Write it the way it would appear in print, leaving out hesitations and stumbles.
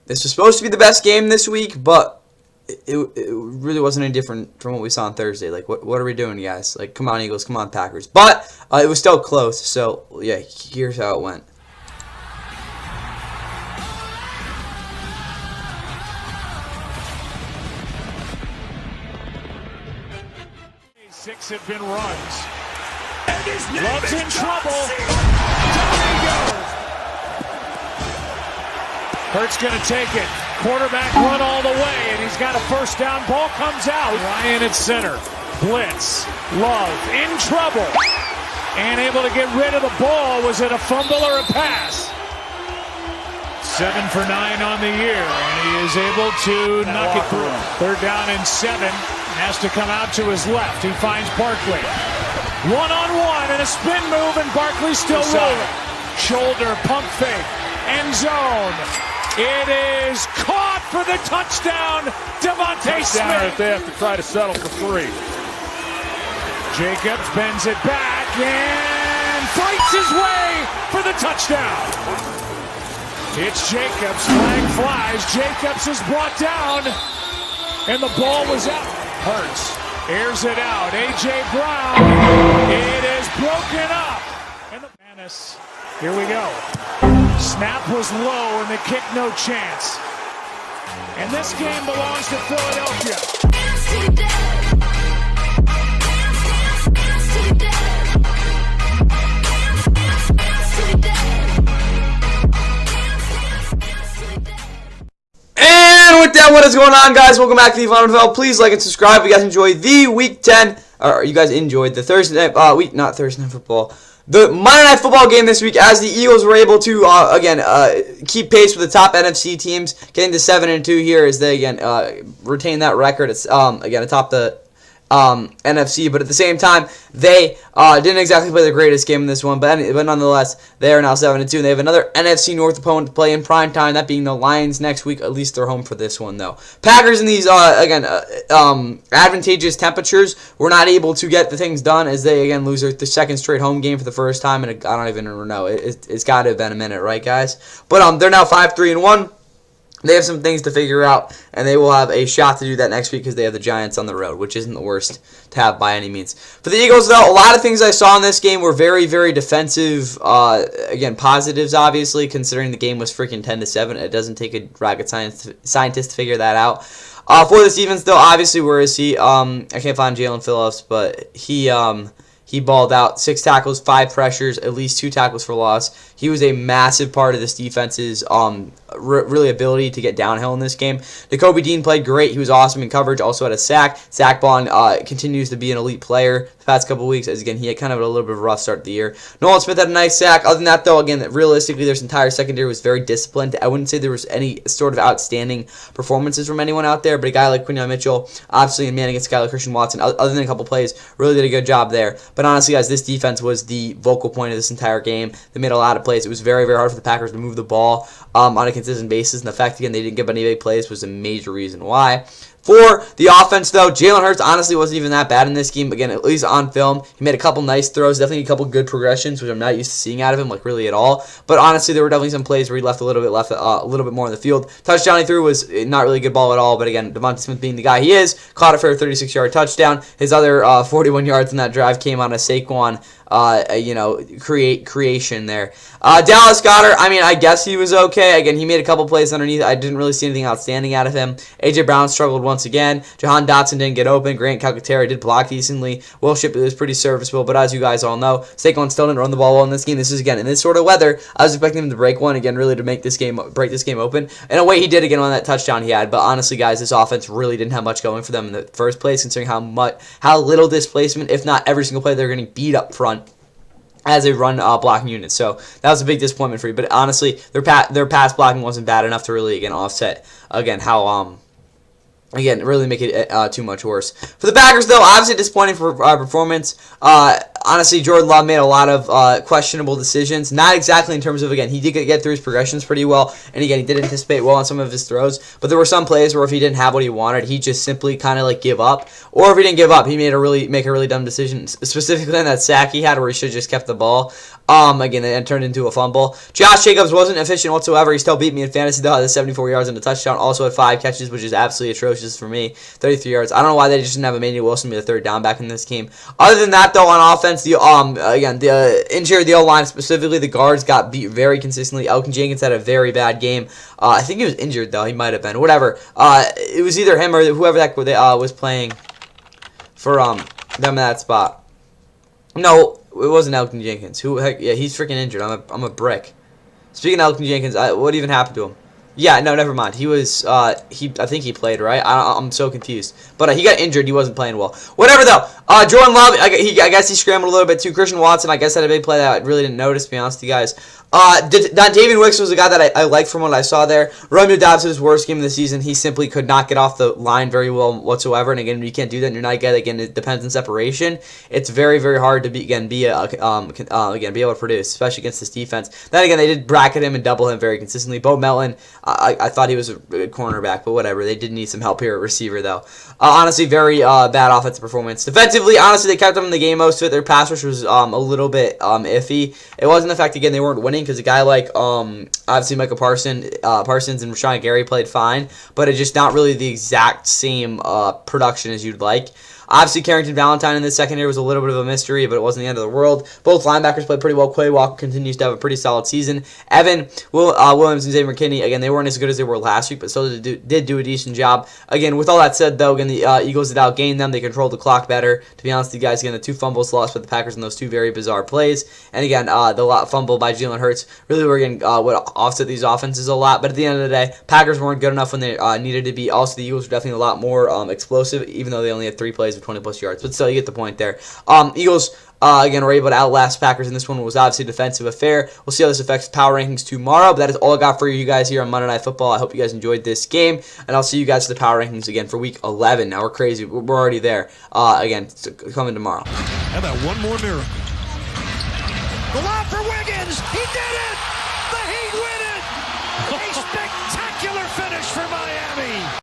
this was supposed to be the best game this week, but it really wasn't any different from what we saw on Thursday. Like, what are we doing, guys? Like, come on, Eagles, come on, Packers. But it was still close, so, yeah, here's how it went. Six have been runs. And his Love's in trouble. Down he goes. Hurts going to take it. Quarterback run all the way, and he's got a first down. Ball comes out. Ryan at center. Blitz. Love in trouble. And able to get rid of the ball. Was it a fumble or a pass? 7 for 9 on the year, and he is able to knock it through. Third down and 7. Has to come out to his left. He finds Barkley. One-on-one and a spin move, and Barkley still rolling. Shoulder, pump fake, end zone. It is caught for the touchdown. Devontae Smith. They have to try to settle for 3. Jacobs bends it back and fights his way for the touchdown. It's Jacobs. Flag flies. Jacobs is brought down, and the ball was out. Hurts, airs it out. A.J. Brown, it is broken up. And the Manis, here we go. Snap was low and the kick no chance. And this game belongs to Philadelphia. With that, what is going on, guys? Welcome back to the NFL. Please like and subscribe if you guys enjoyed the Week 10, or you guys enjoyed the Thursday night, not Thursday night football, the Monday Night Football game this week, as the Eagles were able to, keep pace with the top NFC teams, getting to 7-2 here as they, retain that record. It's, atop the NFC, but at the same time, they didn't exactly play the greatest game in this one, but nonetheless, they are now 7-2, and they have another NFC North opponent to play in prime time, that being the Lions next week. At least they're home for this one, though. Packers in these, advantageous temperatures were not able to get the things done as they, again, lose their second straight home game for the first time, and I don't even know. It's got to have been a minute, right, guys? But they're now 5-3-1. They have some things to figure out, and they will have a shot to do that next week because they have the Giants on the road, which isn't the worst to have by any means. For the Eagles, though, a lot of things I saw in this game were very, very defensive. Positives, obviously, considering the game was freaking 10-7. It doesn't take a rocket scientist to figure that out. For this defense, though, obviously, where is he? I can't find Jalen Phillips, but he balled out. 6 tackles, 5 pressures, at least 2 tackles for loss. He was a massive part of this defense's really ability to get downhill in this game. Nakobe Dean played great. He was awesome in coverage. Also had a sack. Zach Bond continues to be an elite player the past couple weeks, as again he had kind of a little bit of a rough start to the year. Nolan Smith had a nice sack. Other than that, though, again, realistically, their entire secondary was very disciplined. I wouldn't say there was any sort of outstanding performances from anyone out there, but a guy like Quinyon Mitchell, obviously in man against Skylar Christian Watson, other than a couple plays, really did a good job there. But honestly, guys, this defense was the vocal point of this entire game. They made a lot of plays. It was very, very hard for the Packers to move the ball on a consistent basis, and the fact, again, they didn't give any big plays was a major reason why. For the offense, though, Jalen Hurts honestly wasn't even that bad in this game. Again, at least on film, he made a couple nice throws, definitely a couple good progressions, which I'm not used to seeing out of him, like really at all. But honestly, there were definitely some plays where he left a little bit more on the field. Touchdown he threw was not really a good ball at all. But again, Devontae Smith being the guy he is, caught it for a 36-yard touchdown. His other 41 yards in that drive came on a Saquon creation there. Dallas Goedert, I guess he was okay. Again, he made a couple plays underneath. I didn't really see anything outstanding out of him. A.J. Brown struggled once again. Jahan Dotson didn't get open. Grant Calcaterra did block decently. Will Shipley was pretty serviceable, but as you guys all know, Saquon still didn't run the ball well in this game. This is, again, in this sort of weather, I was expecting him to break one, again, really to break this game open. In a way, he did again on that touchdown he had, but honestly, guys, this offense really didn't have much going for them in the first place, considering how little displacement, if not every single play, they're getting beat up front as a run blocking unit. So that was a big disappointment for you. But honestly, their pass blocking wasn't bad enough to really, again, offset, again, how, really make it too much worse. For the Packers, though, obviously disappointing for performance. honestly, Jordan Love made a lot of questionable decisions. Not exactly in terms of, again, he did get through his progressions pretty well, and again, he did anticipate well on some of his throws, but there were some plays where if he didn't have what he wanted, he just simply kind of like give up, or if he didn't give up, he made make a really dumb decision, specifically in that sack he had where he should have just kept the ball. Again, it turned into a fumble. Josh Jacobs wasn't efficient whatsoever. He still beat me in fantasy, though. Had the 74 yards and a touchdown. Also had 5 catches, which is absolutely atrocious for me. 33 yards. I don't know why they just didn't have Emmanuel Wilson be the third down back in this game. Other than that, though, on offense, the interior, the O-line, specifically the guards, got beat very consistently. Elgton Jenkins had a very bad game. I think he was injured, though. He might have been. Whatever. It was either him or whoever that was playing for them in that spot. No, it wasn't Elgton Jenkins. Yeah, he's freaking injured. I'm a brick. Speaking of Elgton Jenkins, what even happened to him? Yeah, no, never mind. He was, I think he played, right? I'm so confused. But he got injured. He wasn't playing well. Whatever, though. Jordan Love, I guess he scrambled a little bit too. Christian Watson, I guess, had a big play that I really didn't notice, to be honest with you guys. David Wicks was a guy that I liked from what I saw there. Romeo Dobbs, his worst game of the season. He simply could not get off the line very well whatsoever. And again, you can't do that. And you're not a guy that, again, it depends on separation. It's very, very hard to be able to produce, especially against this defense. Then again, they did bracket him and double him very consistently. Bo Melton, I thought he was a good cornerback, but whatever. They did need some help here at receiver, though. Honestly, very bad offensive performance. Defensively, honestly, they kept them in the game most of it. Their pass rush was a little bit iffy. It wasn't the fact, again, they weren't winning because a guy like, obviously, Micah Parsons and Rashawn Gary played fine, but it's just not really the exact same production as you'd like. Obviously, Carrington Valentine in the secondary was a little bit of a mystery, but it wasn't the end of the world. Both linebackers played pretty well. Quay Walker continues to have a pretty solid season. Evan Williams and Xavier McKinney, again, they weren't as good as they were last week, but still did do a decent job. Again, with all that said, though, again, the Eagles did outgain them. They controlled the clock better. To be honest with you guys, again, the 2 fumbles lost by the Packers in those 2 very bizarre plays. And again, the fumble by Jalen Hurts really were, again, would offset these offenses a lot. But at the end of the day, Packers weren't good enough when they needed to be. Also, the Eagles were definitely a lot more explosive, even though they only had 3 plays of 20-plus yards. But still, you get the point there. Eagles, again, were able to outlast Packers, and this one was obviously a defensive affair. We'll see how this affects power rankings tomorrow, but that is all I got for you guys here on Monday Night Football. I hope you guys enjoyed this game, and I'll see you guys for the power rankings again for Week 11. Now, we're crazy. We're already there. Again, coming tomorrow. How about one more miracle? The lob for Wiggins. He did it!